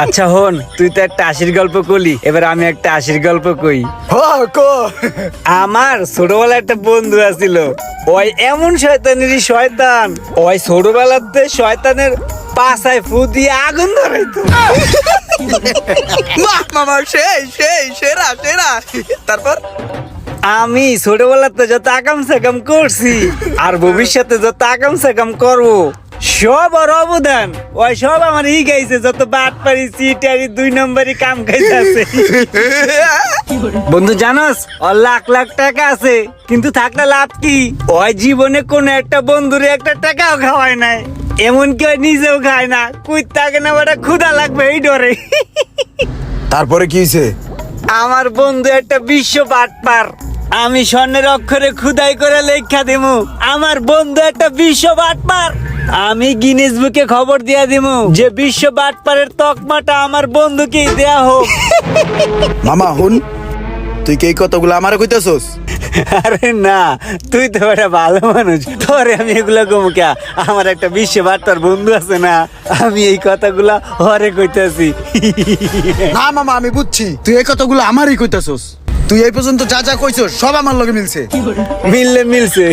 আচ্ছা হন, তুই তো একটা হাসির গল্প কলি, এবার আমি একটা হাসির গল্প কই। আমার ছোটবেলা একটা বন্ধু আছিল, ওই এমন শয়তানেরই শয়তান, ওই ছোটবেলাতে শয়তানের পাছায় ফু দিয়ে আগুন ধরাইতো। বাহ মামা, সেই সেই সেরা সেরা। তারপর আমি ছোটবেলাতে যত আকাম সাকাম করছি আর ভবিষ্যতে যত আকাম সাকাম করবো সব ওর অবদান, ওই সব আমার গাইছে, যত বাট পারি চিটারি 2 নম্বরই কাম খাইছে। বন্ধু জানোস, ওর লাখ লাখ টাকা আছে, কিন্তু থাকলে লাভ কি? ওই জীবনে কোন একটা বন্ধুরে একটা টাকাও খাওয়ায় নাই, এমনকি ওই নিজেও খায় না। কুই থাকে না ওটা ক্ষুধা লাগবে এই ডরে। তারপরে কি হয়েছে? আমার বন্ধু একটা বিশ্ব বাটপার, আমি স্বর্ণের অক্ষরে খুদাই করে লেখা দিমু আমার বন্ধু একটা বিশ্ব বাটপার। আমি গিনেস বুকে খবর দিয়া দিমু যে বিশ্ব বাটপারের তকমাটা আমার বন্ধুকেই দেয়া হোক। মামা হুন, তুই কি এই কথাগুলো আমারে কইতাছস? আরে না, তুই তো একটা ভালো মানুষ, তোরে আমি এগুলা কমু কে? আমার একটা বিশ্ব বাটপার বন্ধু আছে না, আমি এই কথাগুলা হরে কইতাছি। না মামা, আমি বুঝছি তুই এই কথাগুলো আমারই কইতাছস। তুই এই পর্যন্ত যা যা কইছস সব আমার লগে মিলছে। মিললে মিলছে।